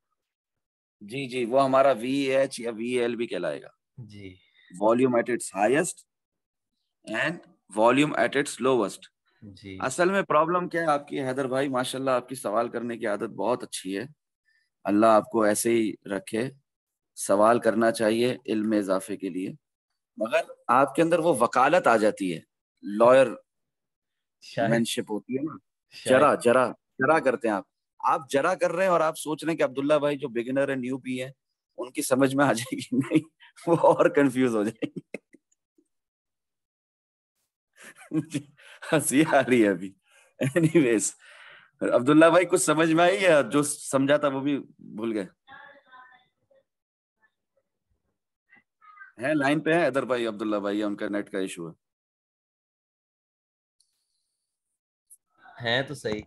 जी जी, वो हमारा VH या VL भी कहलाएगा, जी volume at its highest and volume at its lowest. जी असल में प्रॉब्लम क्या है आपकी हैदर भाई, माशाल्लाह आपकी सवाल करने की आदत बहुत अच्छी है, अल्लाह आपको ऐसे ही रखे, सवाल करना चाहिए इल्म में इजाफे के लिए, मगर आपके अंदर वो वकालत आ जाती है, लॉयर शायद मैनशिप होती है ना, शायद जरा जरा जरा करते हैं आप जरा कर रहे हैं, और आप सोच रहे हैं कि अब्दुल्ला भाई जो बिगिनर है, न्यूबी है, उनकी समझ में आ जाएगी, नहीं, वो और कंफ्यूज हो जाएंगे। मुझे हंसी आ रही है अभी। एनीवेज, अब्दुल्ला भाई कुछ समझ में आई या जो समझा था वो भी भूल गए? है लाइन पे है इधर भाई, अब्दुल्ला भाई, या उनका नेट का इशू है? है तो सही।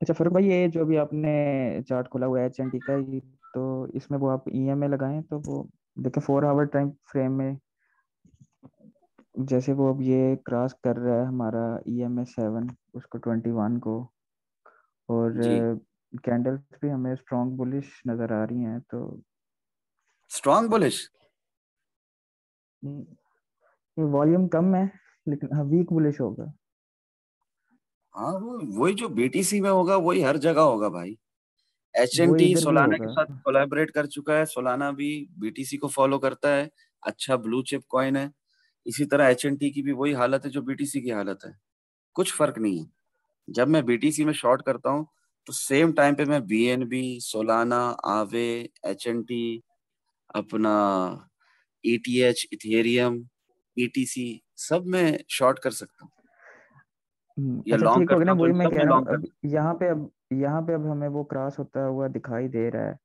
अच्छा फरूक भाई, ये जो अभी आपने चार्ट खोला हुआ है HNT का, ये तो इसमें वो आप EMA लगाएं तो वो देखें 4 आवर टाइम फ्रेम में, जैसे वो अब ये क्रॉस कर रहा है हमारा EMA 7 उसको 21 को, और जी, कैंडल्स भी हमें स्ट्रॉन्ग बुलिश नजर आ रही हैं, तो स्ट्रॉन्ग बुलिश। वॉल्यूम कम है लेकिन हाँ वीक बुलिश होगा। हाँ, वो वही जो BTC में होगा वही हर जगह होगा भाई। वो HNT इधर भी सोलाना के होगा। साथ कोलैबोरेट कर चुका है, सोलाना भी BTC को फॉलो करता है, अच्छा ब्लू चिप कॉइन है। इसी तरह HNT की भी वही हालत है जो BTC की हालत है, कुछ फर्क नहीं है। जब मैं BTC में शॉर्ट करता हूँ तो सेम टाइम पे मैं BNB, सोलाना, आवे, HNT, अपना ETH, इथेरियम, ETC, सब में शॉर्ट कर सकता हूँ, या अच्छा लॉन्ग ठीक हो गया करता ना, हूँ तो वही इन मैं सब कह में रहा हूँ। लॉन्ग कर। अब यहाँ पे अब हमें वो क्रॉस होता हुआ दिखाई दे रहा है,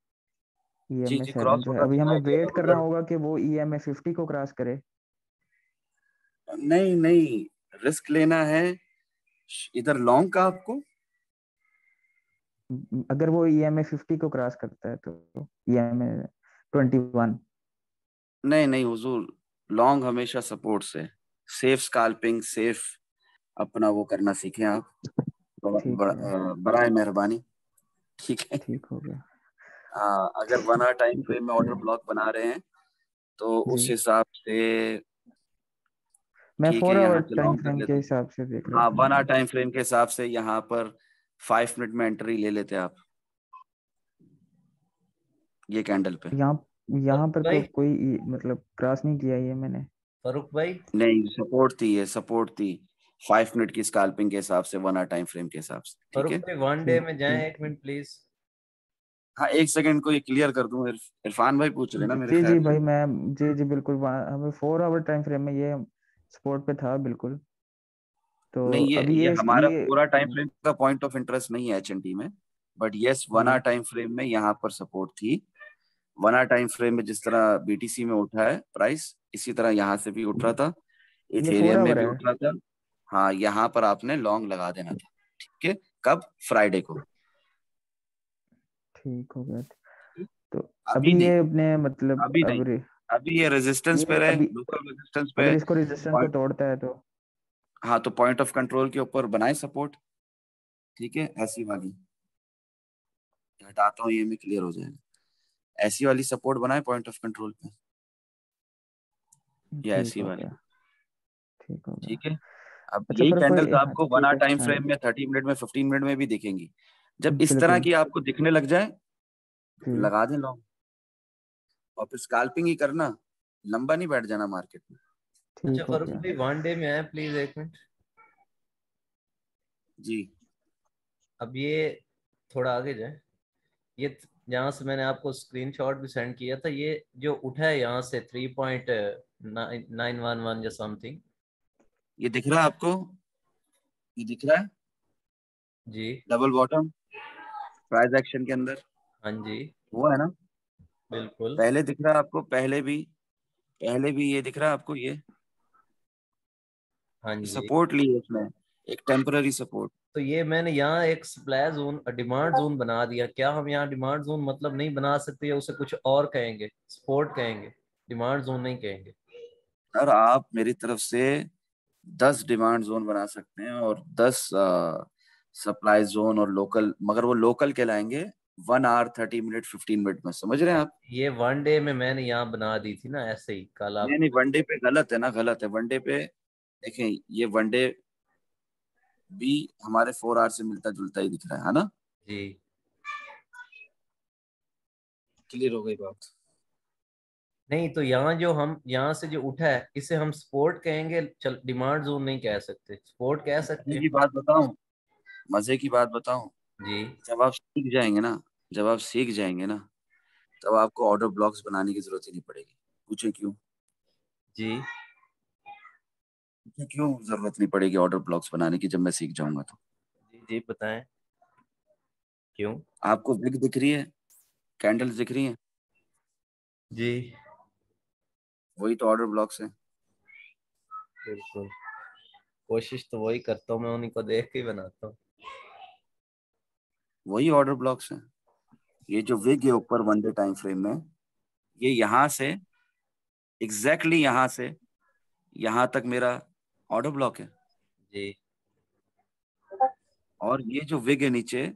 जी EMA जी, 7 क्रॉस जो है, होता अभी हमें दिखाई दे वेट रहा करना है, होगा कि वो EMA 50 को क्रॉस करे। नहीं नहीं, रिस्क लेना है इधर लॉन्ग का आपको। अगर वो EMA 50 को क्रॉस करता है तो EMA 21। नहीं नहीं हुजूर, लॉन्ग हमेशा सपोर्ट से, सेफ स्कैल्पिंग, सेफ अपना वो करना सीखें आप, ठीक है, बराए मेहरबानी, ठीक है। ठीक हो गया। अगर 1 आवर टाइम ठीक फ्रेम में है ऑर्डर ब्लॉक बना रहे हैं तो उस जी, हिसाब से मैं ठीक है, 4 आवर यहाँ से टाइम लॉन्ग कर फ्रेम के लेते हैं। हिसाब से देख रहा हाँ, था। 1 आवर टाइम फ्रेम के हिसाब से यहाँ पर 5 मिनट में एंट्री ले लेते हैं आप, ये कैंडल पे। यहाँ यहाँ फरूक पर तो भाई, कोई मतलब क्रॉस नहीं किया ये मैंने। फरूक भाई, नहीं, सपोर्ट थी, ये सपोर्ट थी 5 मिनट की स्कैल्पिंग के हिसाब से, 1 आवर टाइम फ्रेम के हिसाब से, ठीक फरूक है। भाई, वन डे ठीक में जाएं, ठीक। 1 मिनट प्लीज। हाँ, एक सेकंड को ये क्लियर कर दूं, इरफान भाई पूछ रहे ना मेरे जी जी ख्याल से। भाई, मैं जी जी बिल्कुल, हमें 4 आवर टाइम फ्रेम में ये स्पॉट पे था बिल्कुल। तो नहीं, अभी ये हमारा ये पूरा टाइम फ्रेम का पॉइंट ऑफ इंटरेस्ट नहीं है HNT में, बट यस 1 आवर जी टाइम फ्रेम में यहाँ पर सपोर्ट थी। 1 आवर टाइम फ्रेम में जिस तरह BTC में उठा है प्राइस, इसी तरह यहाँ से भी उठ रहा था, ये फोर इथेरियम में आवर भी है। उठ रहा था। हाँ, यहाँ पर आपने लॉन्ग लगा देना था, ठीक है। कब? फ्राइडे को। ठीक हो गया। तो अभी अभी नहीं, ये अपने मतलब अभी नहीं, अभी ये रेजिस्टेंस पे ये रहे, अभी लोकल रेजिस्टेंस पे। अगर इसको रेजिस्टेंस को तोड़ता है तो हाँ, तो पॉइंट ऑफ कंट्रोल के ऊपर बनाए सपोर्ट, ठीक है, ऐसी वाली हटाता हूँ, ये में क्लियर हो जाएगा। ऐसी वाली सपोर्ट बनाए पॉइंट ऑफ कंट्रोल पे, या ठीक ऐसी हो वाली, गया, ठीक हो गया। ठीक है। अब अच्छा यही फर्क कैंडल्स भाई, हाँ आपको 1 ठीक आवर है, टाइम हाँ फ्रेम में, 30 मिनट में, 15 मिनट में भी दिखेंगी। जब इस तरह बिल्कुल की आपको दिखने लग जाए तो जी। लगा दें लॉन्ग, और फिर स्कैल्पिंग ही करना, लंबा नहीं बैठ जाना मार्केट में। अच्छा ठीक हो फरूक गया। भाई, वन डे में आए प्लीज, 1 मिनट। जी अब ये थोड़ा आगे जाए, ये जहाँ से मैंने आपको स्क्रीनशॉट भी सेंड किया था, ये जो उठा है यहाँ से 3.911 या समथिंग। ये दिख रहा है आपको, ये दिख रहा है जी डबल बॉटम प्राइस एक्शन के अंदर, हाँ जी, वो है ना। बिल्कुल। पहले दिख रहा है आपको, पहले भी ये दिख रहा है आपको, ये हाँ जी, सपोर्ट ली है इसमें, एक टेम्पररी सपोर्ट। तो ये मैंने यहाँ एक सप्लाई जोन, डिमांड जोन बना दिया। क्या हम यहाँ डिमांड जोन मतलब नहीं बना सकते, या उसे कुछ और कहेंगे, सपोर्ट कहेंगे, डिमांड जोन नहीं कहेंगे? सर, आप मेरी तरफ से 10 डिमांड जोन बना सकते हैं और 10 सप्लाई जोन और लोकल, मगर वो लोकल कहलाएंगे 1 आवर 30 मिनट 15 मिनट में। समझ रहे हैं आप? ये वनडे में मैंने यहाँ बना दी थी ना ऐसे ही कल आप। नहीं वनडे पे गलत है ना, गलत है वनडे पे। देखें ये वनडे भी हमारे 4 आवर से मिलता जुलता ही दिख रहा है ना? जी क्लियर हो गई बात? नहीं, तो यहाँ जो हम यहाँ से जो उठा है इसे हम सपोर्ट कहेंगे, चल डिमांड जोन नहीं कह सकते, सपोर्ट कह सकते मजे हैं। की बात बताऊं, मजे की बात बताऊं, जी जब आप सीख जाएंगे ना, जब आप सीख जाएंगे ना, तब आपको ऑर्डर ब्लॉक्स बनाने की जरूरत ही नहीं पड़ेगी। पूछे क्यों? जी पूछे क्यों जरूरत नहीं पड़ेगी ऑर्डर ब्लॉक्स बनाने की, जब मैं सीख जाऊंगा तो। जी बताएं क्यों। आपको विग दिख रही है, कैंडल्स दिख रही हैं, जी वही तो ऑर्डर ब्लॉक्स हैं। बिल्कुल, कोशिश तो वही करता हूँ, मैं उन्हीं को देख के ही बनाता हूँ। वही ऑर्डर ब्लॉक्स हैं। ये जो विग है ऊपर वन डे टाइम फ्रेम में, ये यहाँ से एग्जैक्टली यहाँ से यहाँ तक मेरा ऑर्डर ब्लॉक है। जी और ये जो विग है नीचे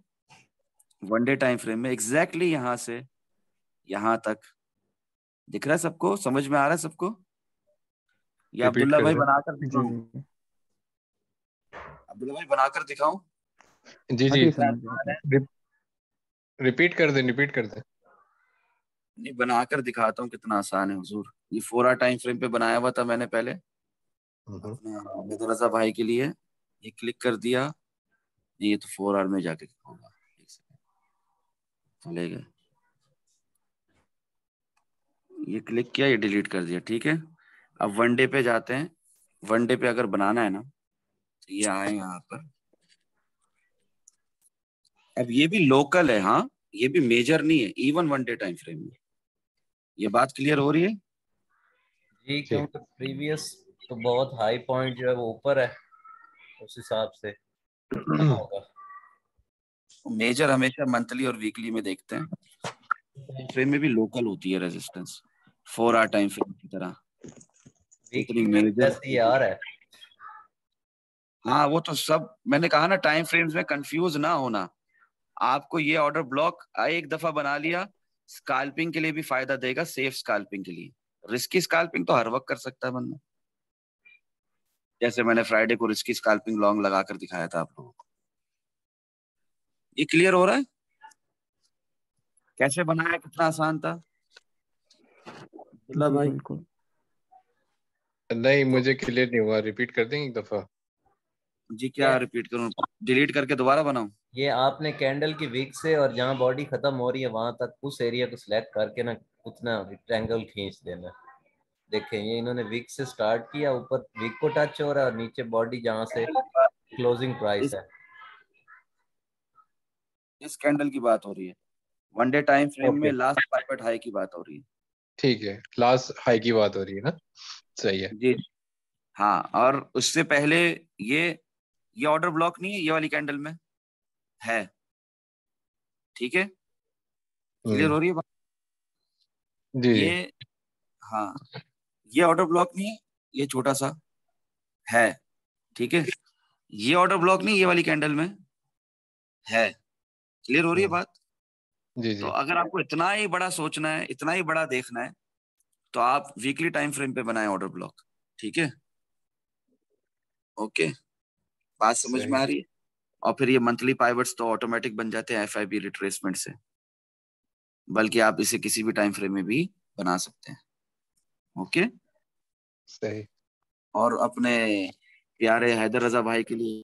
वन डे टाइम फ्रेम में, एग्जैक्टली यहाँ से यहाँ तक दिख रहा है सबको? समझ में आ रहा है सबको? या रिपीट अब्दुल्ला कर भाई दे। बनाकर जी दिखाऊं? जी अब्दुल्ला भाई बनाकर दिखाऊं? जी हाँ जी जी, समझ गया। रिपीट कर दे, रिपीट कर दे। नहीं बनाकर दिखाता हूँ कितना आसान है हुजूर। ये 4 आवर टाइम फ्रेम पे बनाया हुआ था मैंने पहले हम्म। अपने मिर्जा भाई के लिए। ये क्लिक कर दिया, ये तो 4 आवर में जाके होगा। एक सेकंड, चले गए। ये क्लिक किया, ये डिलीट कर दिया, ठीक है। अब वन डे पे जाते हैं। वन डे पे अगर बनाना है ना, तो ये आए यहाँ पर। अब ये भी लोकल है, हाँ, ये भी मेजर नहीं है, even one day time frame में। ये बात क्लियर हो रही है? जी, ठीक। क्योंकि प्रीवियस तो बहुत हाई पॉइंट जो है वो ऊपर है, उस हिसाब से बना होगा। मेजर हमेशा मंथली और वीकली में देखते हैं। टाइम फ्रेम में भी लोकल होती है रेजिस्टेंस, 4 आवर टाइम फ्रेम की तरह। इतनी वीकली में मेजर। जैसे ये आ रहा है। हाँ वो तो सब मैंने कहा ना, टाइम फ्रेम्स में कंफ्यूज ना होना। आपको ये ऑर्डर ब्लॉक एक दफा बना लिया, स्काल्पिंग के लिए भी फायदा देगा, सेफ स्काल्पिंग के लिए। रिस्की स्काल्पिंग तो हर वक्त कर सकता है बंदा, जैसे मैंने फ्राइडे को रिस्की स्काल्पिंग लॉन्ग लगाकर दिखाया था आप लोगों को। ये क्लियर हो रहा है कैसे बनाया, कितना आसान था? अब्दुल्ला जी भाई बिल्कुल। नहीं, तो मुझे क्लियर नहीं हुआ, रिपीट कर देंगे एक दफा। जी क्या ये रिपीट करूं, डिलीट करके दोबारा बनाऊं? ये आपने कैंडल की विक से और जहाँ बॉडी खत्म हो रही है वहां तक उस एरिया को सिलेक्ट करके ना उतना रेक्टेंगल खींच देना। देखें ये इन्होंने विक से स्टार्ट किया, ऊपर विक को टच हो रहा है और नीचे बॉडी जहाँ से क्लोजिंग प्राइस इस है। इस कैंडल की बात हो रही है, वन डे टाइम फ्रेम में ओके, लास्ट पाइवट हाई की बात हो रही है। ठीक है, लास्ट हाई की बात हो रही है ना? सही है। जी हाँ, और उससे पहले ये ये ऑर्डर ब्लॉक नहीं है, ये वाली कैंडल में है, ठीक है। क्लियर हम्म। हो रही है बात? जी जी। ये हाँ, ये ऑर्डर ब्लॉक नहीं है, ये छोटा सा है, ठीक है। ये ऑर्डर ब्लॉक नहीं, ये वाली कैंडल में है। क्लियर हो रही है हम्म। बात? जी तो जी। अगर आपको इतना ही बड़ा सोचना है, इतना ही बड़ा देखना है, तो आप वीकली टाइम फ्रेम पे बनाए ऑर्डर ब्लॉक, ठीक है। ओके, बात समझ में सही। आ रही है? और फिर ये मंथली पाइवट्स तो ऑटोमेटिक बन जाते हैं एफआईबी रिट्रेसमेंट से, बल्कि आप इसे किसी भी टाइम फ्रेम में भी बना सकते हैं। ओके। सही। और अपने प्यारे हैदर रजा भाई के लिए